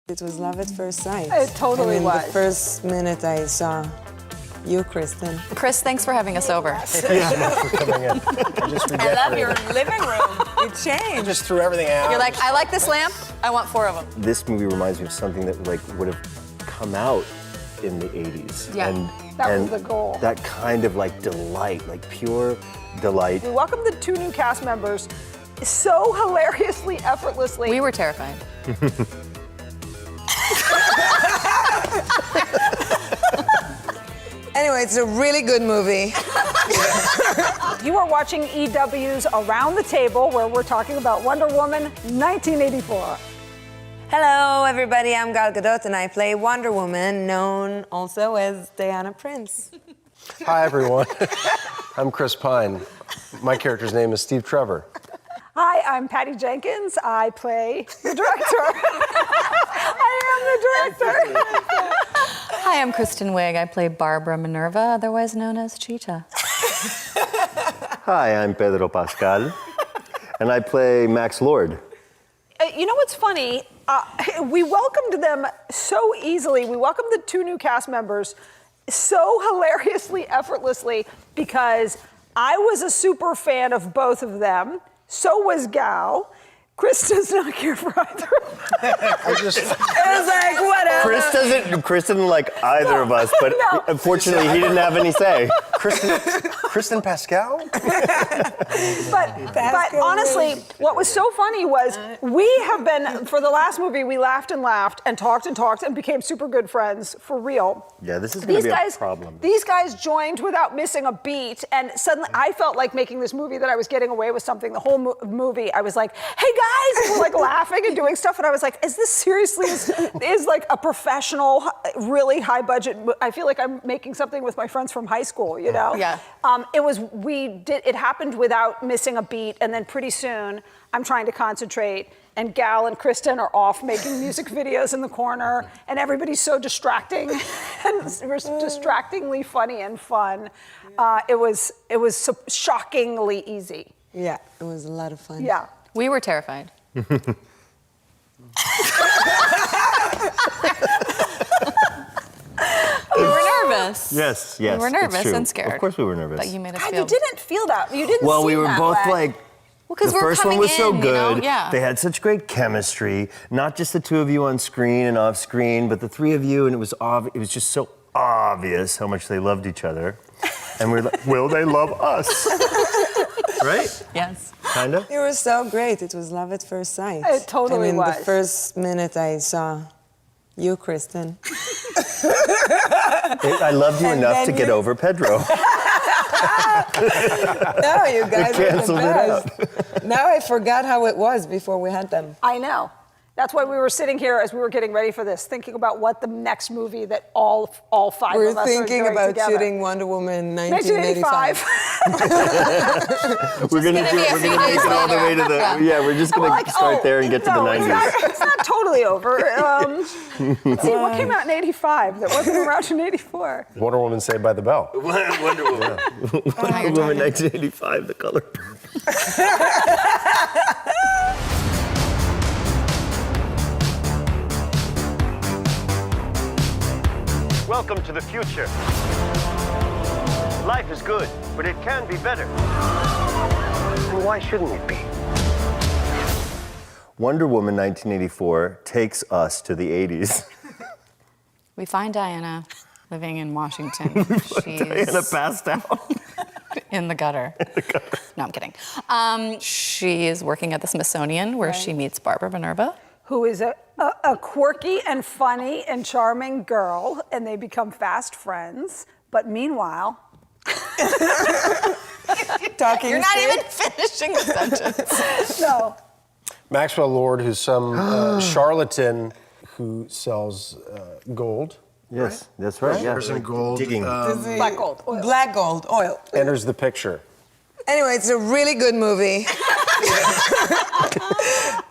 It was love at first sight. It totally was. The first minute I saw you, Kristen. Chris, thanks for having us over. Yeah, thanks for coming in. I love your living room. It changed. Just threw everything out. You're like, I like this lamp. I want 4 of them. This movie reminds me of something that would have come out in the 80s. Yeah. That was the goal. That kind of delight, pure delight. We welcomed the 2 new cast members so hilariously, effortlessly. We were terrified. Anyway, it's a really good movie. You are watching EW's Around the Table, where we're talking about Wonder Woman 1984. Hello, everybody. I'm Gadot, and I play Wonder Woman, known also as Diana Prince. Hi, everyone. I'm Chris Pine. My character's name is Steve Trevor. Hi, I'm Patty Jenkins. I play the director. I am the director. Hi, I'm Kristen Wiig. I play Barbara Minerva, otherwise known as Cheetah. Hi, I'm Pedro Pascal, and I play Max Lord. You know what's funny? We welcomed them so easily. We welcomed the 2 new cast members so hilariously, effortlessly, because I was a super fan of both of them. So was Gal. Chris does not care for either of them. It was like, whatever. Chris doesn't like either of us, but No. unfortunately he didn't have any say. Kristen Pascal? But honestly, what was so funny was we have been, for the last movie, we laughed and talked and became super good friends, for real. Yeah, this is going to be a problem. These guys joined without missing a beat, and suddenly I felt like making this movie that I was getting away with something. The whole movie, I was like, hey guys, and we're laughing and doing stuff, and I was like, is this seriously is like a professional, really high budget? I feel like I'm making something with my friends from high school, you know? Yeah. It happened without missing a beat, and then pretty soon I'm trying to concentrate, and Gal and Kristen are off making music videos in the corner, and everybody's so distracting, and it was distractingly funny and fun. It was so shockingly easy. Yeah, it was a lot of fun. Yeah. We were terrified. We were nervous. Yes. We were it's nervous true. and scared. Of course we were nervous. But you made us God, feel... you didn't feel that. You didn't Well, seem we were that both way. Well, 'cause the we're first one coming was so in, you know? good. Yeah. They had such great chemistry. Not just the 2 of you on screen and off screen, but the 3 of you, and it was just so obvious how much they loved each other. And we're like, will they love us? Right? Yes. Kind of? It was so great. It was love at first sight. It totally was. The first minute I saw you, Kristen. I loved you And enough then to get you- over Pedro. No, you guys We are canceled the it best. Now I forgot how it was before we had them. I know. That's why we were sitting here as we were getting ready for this, thinking about what the next movie that all 5 We're of us thinking are doing about together. shooting Wonder Woman 1985. 1985. We're gonna gonna be a make few it years all the way to the. Yeah, we're just gonna start there and get to the no, 90s. It's not totally over. Let's see, what came out in 85 that wasn't around in 84? Wonder Woman Saved by the Bell. Wonder Woman. Wonder Woman 1985, The Color Purple. Welcome to the future. Life is good, but it can be better. And why shouldn't it be? Wonder Woman 1984 takes us to the 80s. We find Diana living in Washington. She's Diana passed out. in the gutter. No, I'm kidding. She is working at the Smithsonian, where she meets Barbara Minerva. Who is a quirky and funny and charming girl, and they become fast friends. But meanwhile... Talking You're not shit. even finishing the sentence. No. Maxwell Lord, who's some charlatan who sells gold, Yes, that's right. Yeah. Person gold, Digging. Black gold. Oil. Black gold, oil. enters the picture. Anyway, it's a really good movie.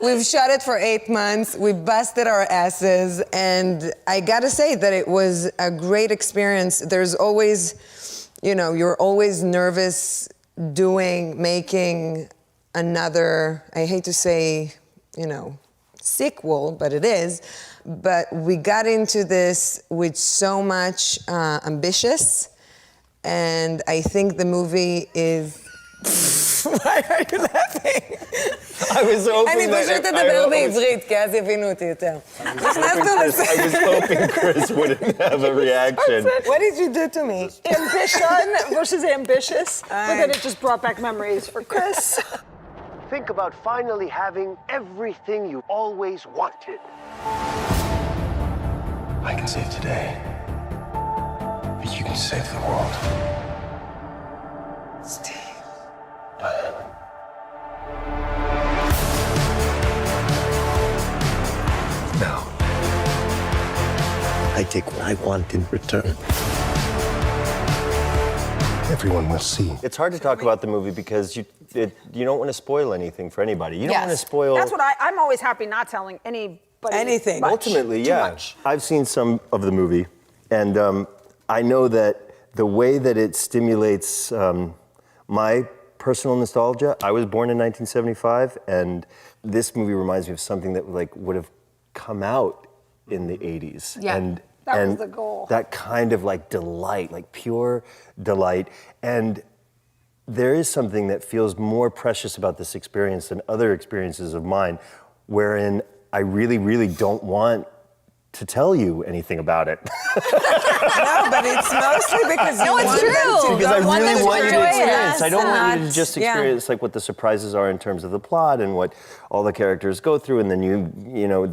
We've shot it for 8 months. We busted our asses. And I gotta say that it was a great experience. There's always, you're always nervous making another, I hate to say, sequel, but it is. but we got into this with so much ambitious, and I think the movie is... Why are you laughing? I was hoping אני פשוט אדבר בעברית, כי אז יבינו אותי יותר. I was hoping Chris wouldn't have a reaction. What did you do to me? Ambition versus ambitious. But then it just brought back memories for Chris. Think about finally having everything you always wanted. I can save today, but you can save the world. Steve. Now, I take what I want in return. Everyone will see. It's hard to talk about the movie because you don't want to spoil anything for anybody. You don't want to spoil... That's what I'm always happy not telling anybody. Anything. Much. Ultimately, Too yeah. much. I've seen some of the movie, and I know that the way that it stimulates my personal nostalgia. I was born in 1975, and this movie reminds me of something that would have come out in the 80s. Yeah. And That was the goal. That kind of delight, pure delight. And there is something that feels more precious about this experience than other experiences of mine, wherein I really, really don't want to tell you anything about it. No, but it's mostly because you want them to Because I go. really want you to enjoy it. experience. I don't want you to Yes, just yeah. experience what the surprises are in terms of the plot and what all the characters go through, and the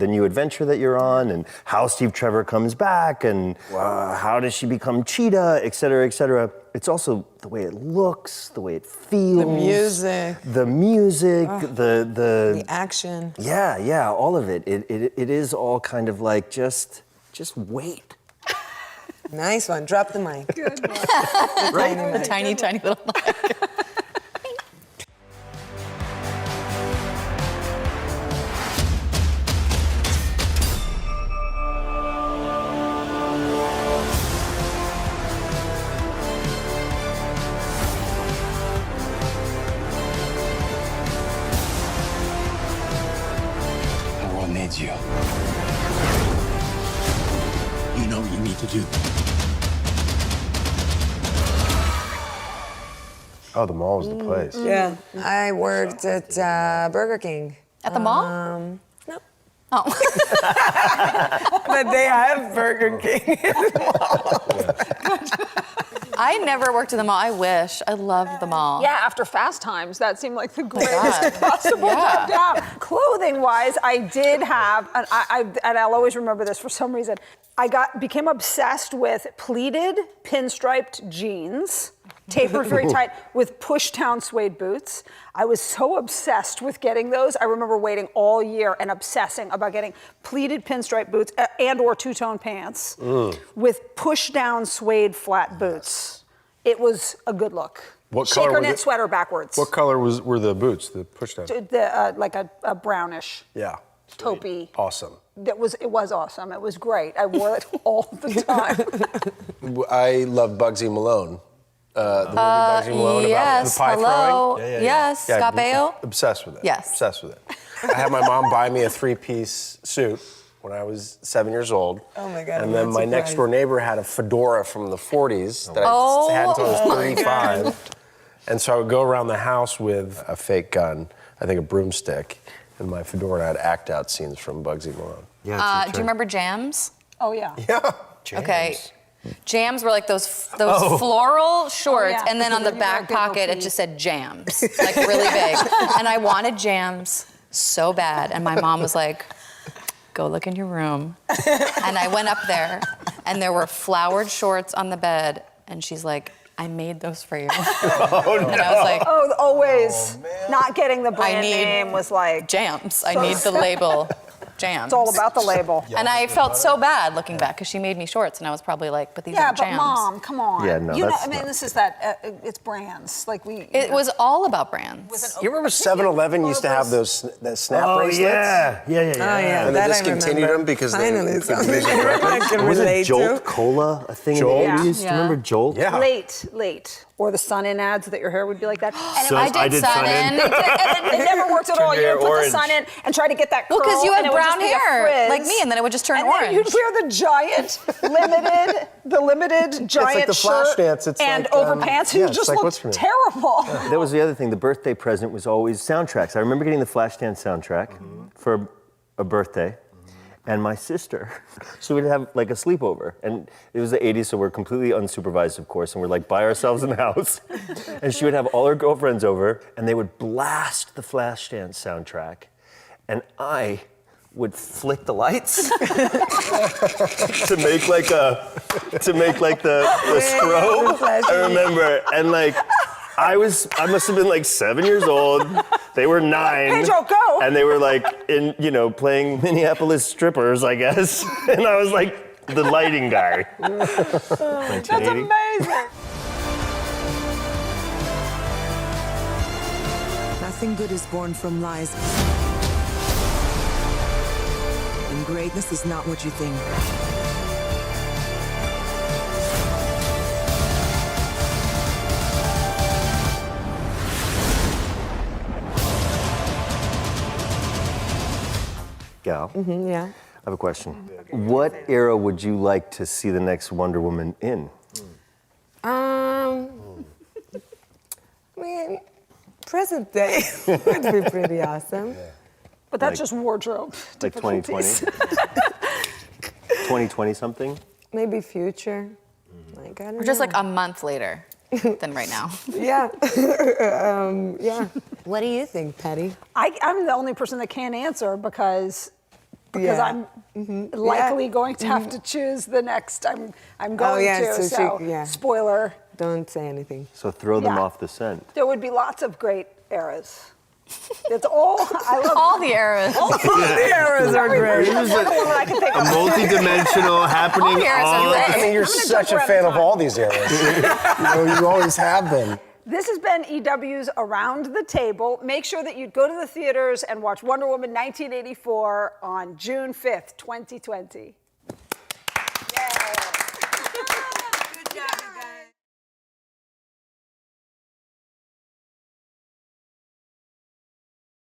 new adventure that you're on, and how Steve Trevor comes back, and how does she become Cheetah, et cetera, et cetera. It's also the way it looks, the way it feels, The music. the Action. yeah, all of it. It is all kind of just wait. Nice one. Drop the mic. The tiny, tiny little mic. The world needs you. You know what you need to do. Oh, the mall was the place. Yeah. I worked at Burger King. At the mall? No. Oh. But they have Burger King. I never worked at the mall. I wish. I loved the mall. Yeah, after Fast Times, that seemed like the God. greatest possible Yeah. job. Clothing-wise, I did have, and I'll always remember this for some reason. I became obsessed with pleated, pinstriped jeans, tapered very tight, with push-down suede boots. I was so obsessed with getting those. I remember waiting all year and obsessing about getting pleated pinstripe boots and/or two-tone pants with push-down suede flat boots. It was a good look. What color Shaker was knit it? sweater backwards. What color were the boots, the push down? Like a brownish Yeah. taupey. Awesome. It was awesome. It was great. I wore it all the time. I love Bugsy Malone. The movie Bugsy Malone about the pie hello. throwing. Yes, Scott Baio. Obsessed with it. Yes. Obsessed with it. I had my mom buy me a 3-piece suit when I was 7 years old. Oh my God, And I'm then not my surprised. next door neighbor had a fedora from the 40s that I had until I was 35. And so I would go around the house with a fake gun, I think a broomstick, and my fedora, and I'd act out scenes from Bugsy Malone. Yeah. Do you remember Jams? Oh yeah. Yeah. Okay. Jams were like those floral shorts, yeah. and then on the You wear a back big pocket old it just said Jams, like really big. And I wanted Jams so bad, and my mom was like, "Go look in your room." And I went up there, and there were flowered shorts on the bed, and she's like, "I made those for you." And I was like, Oh, always. Not getting the brand need- name was like, "Jams. I need the label." Jams. it's all about the label. And I felt so bad looking back because she made me shorts, and I was probably like, "But these Yeah, are but Jams." mom, come on. Yeah, no, You know, that's I mean, not- this is that, it's brands. Like It was all about brands. You remember 7-Eleven used to have those that snap bracelets? yeah. Oh, yeah, And they that discontinued I remember. them because they Finally, could something vision correct. I can Was relate it Jolt to. Cola a thing Jolt? in the 80s? Do you Yeah. remember Jolt? Yeah. late. or the sun-in ads that your hair would be like that. And So I did sun-in. it never worked at all. You hair would put orange. the sun-in and try to get that curl. Well, because you and have it would brown just be a hair frizz. like me, and then it would just turn and orange. then you'd wear the giant limited giant the flash shirt dance. It's and like, overpants. yeah, You it's just like, what's looked her name? terrible. That was the other thing. The birthday present was always soundtracks. I remember getting the Flashdance soundtrack for a birthday. And my sister, so we'd have like a sleepover. And it was the 80s, so we're completely unsupervised, of course, and we're like by ourselves in the house. And she would have all her girlfriends over, and they would blast the Flashdance soundtrack. And I would flick the lights to make like the strobe. I remember, and like I must have been like 7 years old. They were 9. Pedro, go! And they were like playing Minneapolis strippers, I guess. And I was like the lighting guy. That's amazing. Nothing good is born from lies. And greatness is not what you think. Gal, Yeah. I have a question. What era would you like to see the next Wonder Woman in? I mean, present day would be pretty awesome. But that's Like- just wardrobe Like 2020? difficulties. 2020 something? Maybe future. Like, I don't Or just know. like a month later than right now. Yeah. Yeah. What do you think, Patty? I'm the only person that can't answer because Yeah. I'm likely going to have to choose the next. I'm going yeah, to. so she- spoiler. Don't say anything. So throw them Yeah. off the scent. There would be lots of great eras. It's all I love. All the eras. The eras are great. Wonder Woman I can think of. Multi-dimensional happening eras are all. great. I mean, you're I'm gonna such jump a around fan the of time. all these eras. You always have been. This has been EW's Around the Table. Make sure that you go to the theaters and watch Wonder Woman 1984 on June 5th, 2020.